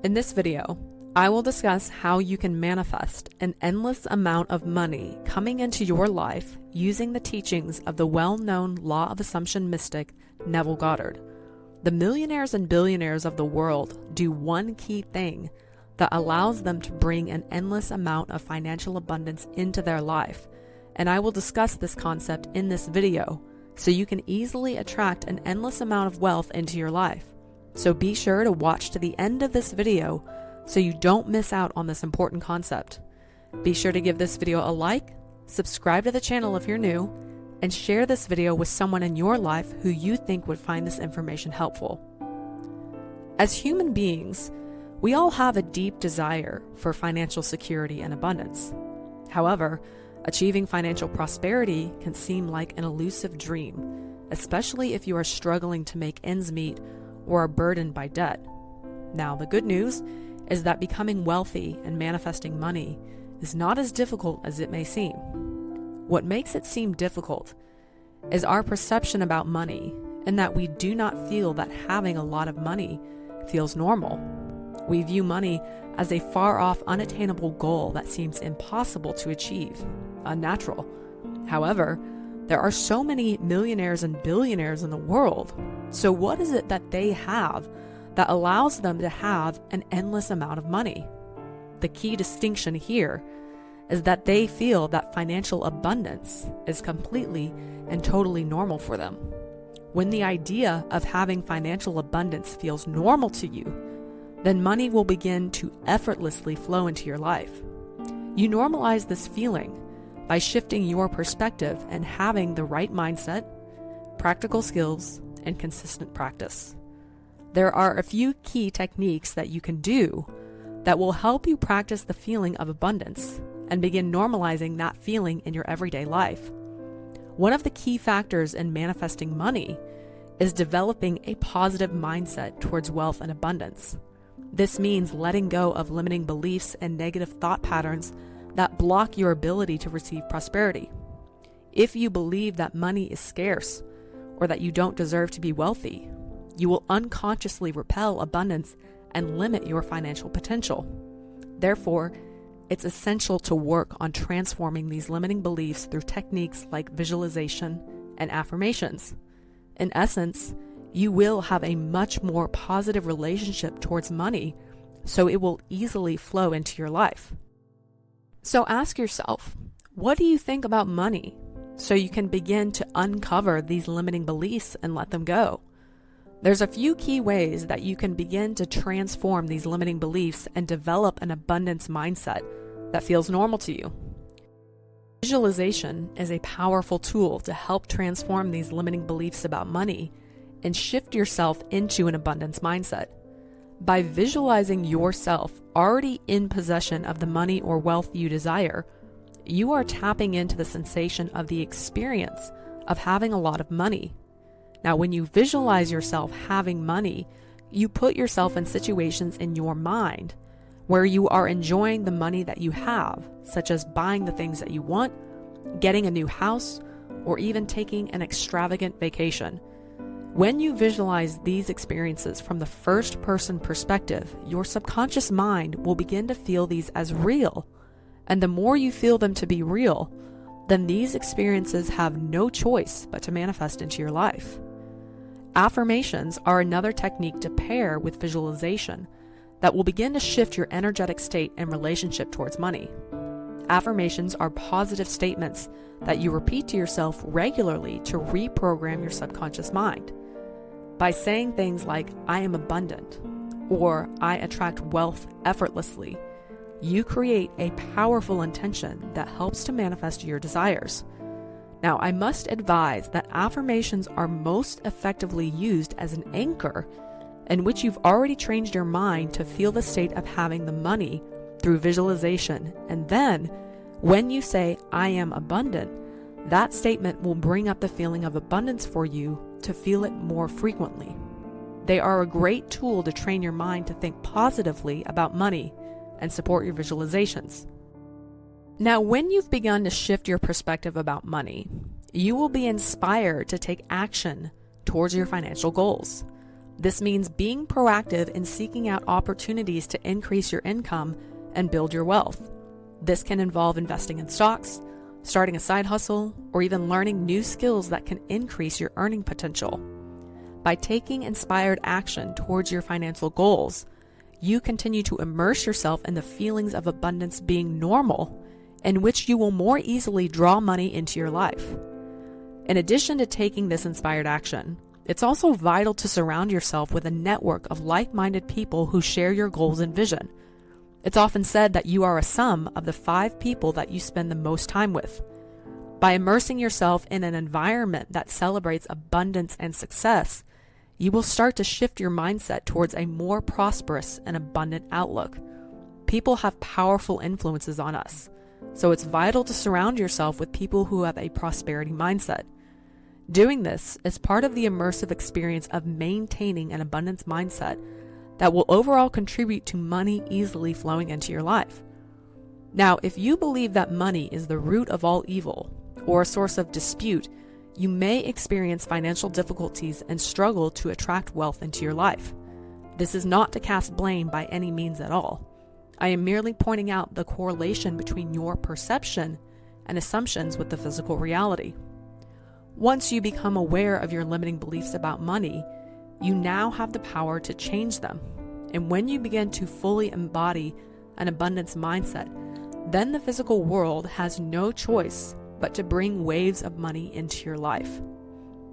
In this video, I will discuss how you can manifest an endless amount of money coming into your life using the teachings of the well-known law of assumption mystic, Neville Goddard. The millionaires and billionaires of the world do one key thing that allows them to bring an endless amount of financial abundance into their life, and I will discuss this concept in this video so you can easily attract an endless amount of wealth into your life. So be sure to watch to the end of this video so you don't miss out on this important concept. Be sure to give this video a like, subscribe to the channel if you're new, and share this video with someone in your life who you think would find this information helpful. As human beings, we all have a deep desire for financial security and abundance. However, achieving financial prosperity can seem like an elusive dream, especially if you are struggling to make ends meet or are burdened by debt. Now, the good news is that becoming wealthy and manifesting money is not as difficult as it may seem. What makes it seem difficult is our perception about money, and that we do not feel that having a lot of money feels normal. We view money as a far-off, unattainable goal that seems impossible to achieve, unnatural. However, there are so many millionaires and billionaires in the world. So what is it that they have that allows them to have an endless amount of money? The key distinction here is that they feel that financial abundance is completely and totally normal for them. When the idea of having financial abundance feels normal to you, then money will begin to effortlessly flow into your life. You normalize this feeling by shifting your perspective and having the right mindset, practical skills, and consistent practice. There are a few key techniques that you can do that will help you practice the feeling of abundance and begin normalizing that feeling in your everyday life. One of the key factors in manifesting money is developing a positive mindset towards wealth and abundance. This means letting go of limiting beliefs and negative thought patterns that block your ability to receive prosperity. If you believe that money is scarce or that you don't deserve to be wealthy, you will unconsciously repel abundance and limit your financial potential. Therefore, it's essential to work on transforming these limiting beliefs through techniques like visualization and affirmations. In essence, you will have a much more positive relationship towards money, so it will easily flow into your life. So ask yourself, what do you think about money? So you can begin to uncover these limiting beliefs and let them go. There's a few key ways that you can begin to transform these limiting beliefs and develop an abundance mindset that feels normal to you. Visualization is a powerful tool to help transform these limiting beliefs about money and shift yourself into an abundance mindset. By visualizing yourself already in possession of the money or wealth you desire, you are tapping into the sensation of the experience of having a lot of money. Now, when you visualize yourself having money, you put yourself in situations in your mind where you are enjoying the money that you have, such as buying the things that you want, getting a new house, or even taking an extravagant vacation. When you visualize these experiences from the first-person perspective, your subconscious mind will begin to feel these as real. And the more you feel them to be real, then these experiences have no choice but to manifest into your life. Affirmations are another technique to pair with visualization that will begin to shift your energetic state and relationship towards money. Affirmations are positive statements that you repeat to yourself regularly to reprogram your subconscious mind. By saying things like, "I am abundant," or "I attract wealth effortlessly," you create a powerful intention that helps to manifest your desires. Now, I must advise that affirmations are most effectively used as an anchor in which you've already trained your mind to feel the state of having the money through visualization. And then, when you say, "I am abundant," that statement will bring up the feeling of abundance for you to feel it more frequently. They are a great tool to train your mind to think positively about money and support your visualizations. Now, when you've begun to shift your perspective about money, you will be inspired to take action towards your financial goals. This means being proactive in seeking out opportunities to increase your income and build your wealth. This can involve investing in stocks, starting a side hustle, or even learning new skills that can increase your earning potential. By taking inspired action towards your financial goals, you continue to immerse yourself in the feelings of abundance being normal, in which you will more easily draw money into your life. In addition to taking this inspired action, it's also vital to surround yourself with a network of like-minded people who share your goals and vision. It's often said that you are a sum of the 5 people that you spend the most time with. By immersing yourself in an environment that celebrates abundance and success, you will start to shift your mindset towards a more prosperous and abundant outlook. People have powerful influences on us, so it's vital to surround yourself with people who have a prosperity mindset. Doing this is part of the immersive experience of maintaining an abundance mindset that will overall contribute to money easily flowing into your life. Now, if you believe that money is the root of all evil or a source of dispute, you may experience financial difficulties and struggle to attract wealth into your life. This is not to cast blame by any means at all. I am merely pointing out the correlation between your perception and assumptions with the physical reality. Once you become aware of your limiting beliefs about money, you now have the power to change them. And when you begin to fully embody an abundance mindset, then the physical world has no choice but to bring waves of money into your life.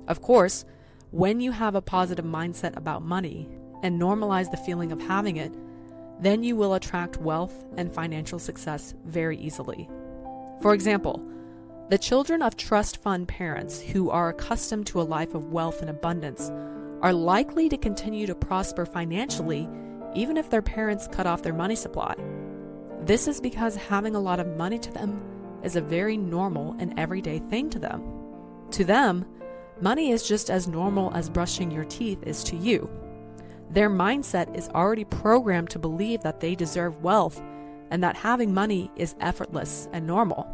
Of course, when you have a positive mindset about money and normalize the feeling of having it, then you will attract wealth and financial success very easily. For example, the children of trust fund parents who are accustomed to a life of wealth and abundance are likely to continue to prosper financially even if their parents cut off their money supply. This is because having a lot of money to them is a very normal and everyday thing to them. To them, money is just as normal as brushing your teeth is to you. Their mindset is already programmed to believe that they deserve wealth and that having money is effortless and normal.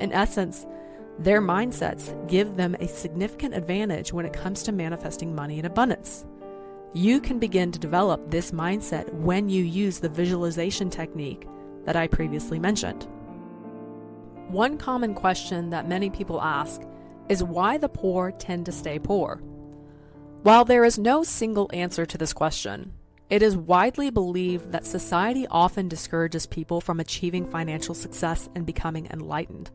In essence, their mindsets give them a significant advantage when it comes to manifesting money in abundance. You can begin to develop this mindset when you use the visualization technique that I previously mentioned. One common question that many people ask is why the poor tend to stay poor. While there is no single answer to this question, it is widely believed that society often discourages people from achieving financial success and becoming enlightened.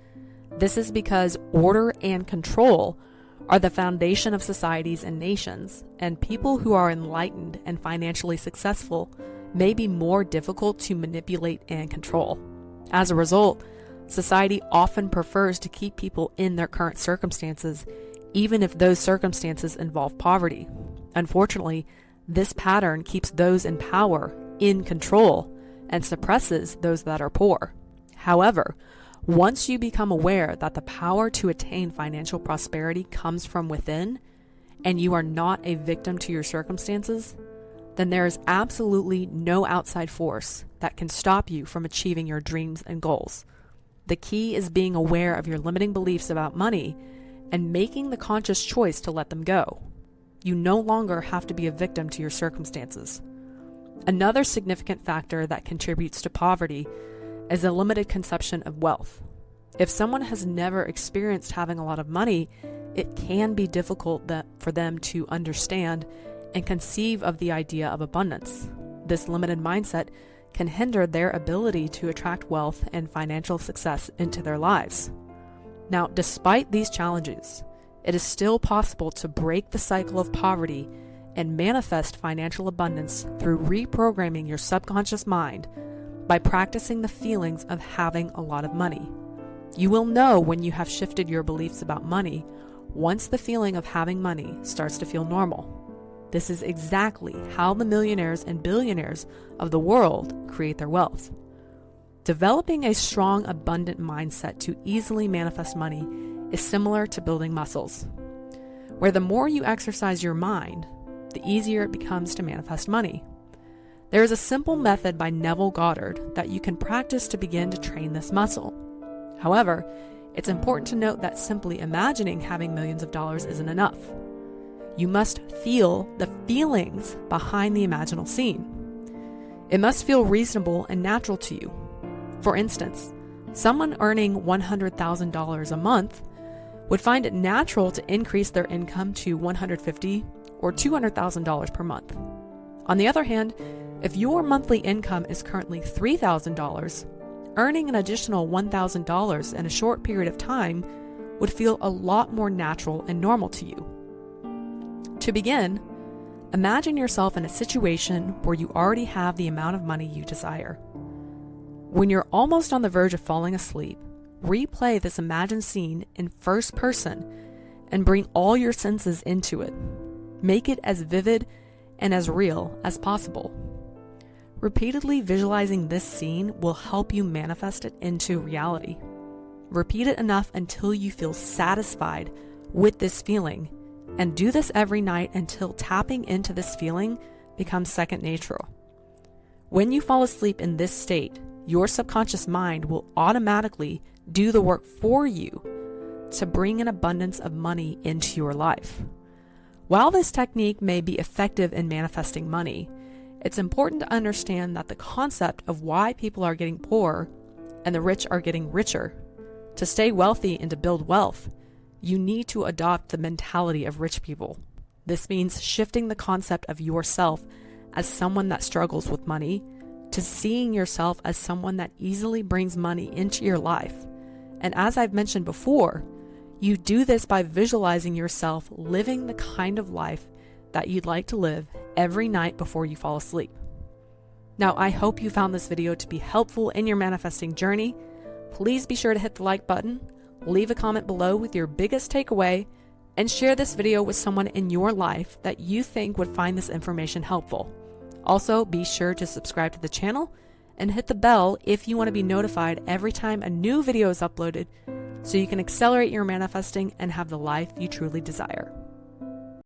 This is because order and control are the foundation of societies and nations, and people who are enlightened and financially successful may be more difficult to manipulate and control. As a result, society often prefers to keep people in their current circumstances, even if those circumstances involve poverty. Unfortunately, this pattern keeps those in power in control and suppresses those that are poor. However, once you become aware that the power to attain financial prosperity comes from within, and you are not a victim to your circumstances, then there is absolutely no outside force that can stop you from achieving your dreams and goals. The key is being aware of your limiting beliefs about money and making the conscious choice to let them go. You no longer have to be a victim to your circumstances. Another significant factor that contributes to poverty is a limited conception of wealth. If someone has never experienced having a lot of money, it can be difficult for them to understand and conceive of the idea of abundance. This limited mindset can hinder their ability to attract wealth and financial success into their lives. Now, despite these challenges, it is still possible to break the cycle of poverty and manifest financial abundance through reprogramming your subconscious mind by practicing the feelings of having a lot of money. You will know when you have shifted your beliefs about money once the feeling of having money starts to feel normal. This is exactly how the millionaires and billionaires of the world create their wealth. Developing a strong, abundant mindset to easily manifest money is similar to building muscles, where the more you exercise your mind, the easier it becomes to manifest money. There is a simple method by Neville Goddard that you can practice to begin to train this muscle. However, it's important to note that simply imagining having millions of dollars isn't enough. You must feel the feelings behind the imaginal scene. It must feel reasonable and natural to you. For instance, someone earning $100,000 a month would find it natural to increase their income to $150,000 or $200,000 per month. On the other hand, if your monthly income is currently $3,000, earning an additional $1,000 in a short period of time would feel a lot more natural and normal to you. To begin, imagine yourself in a situation where you already have the amount of money you desire. When you're almost on the verge of falling asleep, replay this imagined scene in first person and bring all your senses into it. Make it as vivid and as real as possible. Repeatedly visualizing this scene will help you manifest it into reality. Repeat it enough until you feel satisfied with this feeling, and do this every night until tapping into this feeling becomes second nature. When you fall asleep in this state, your subconscious mind will automatically do the work for you to bring an abundance of money into your life. While this technique may be effective in manifesting money, it's important to understand that the concept of why people are getting poor and the rich are getting richer. To stay wealthy and to build wealth, you need to adopt the mentality of rich people. This means shifting the concept of yourself as someone that struggles with money to seeing yourself as someone that easily brings money into your life. And as I've mentioned before, you do this by visualizing yourself living the kind of life that you'd like to live every night before you fall asleep. Now, I hope you found this video to be helpful in your manifesting journey. Please be sure to hit the like button, leave a comment below with your biggest takeaway, and share this video with someone in your life that you think would find this information helpful. Also, be sure to subscribe to the channel and hit the bell if you want to be notified every time a new video is uploaded so you can accelerate your manifesting and have the life you truly desire.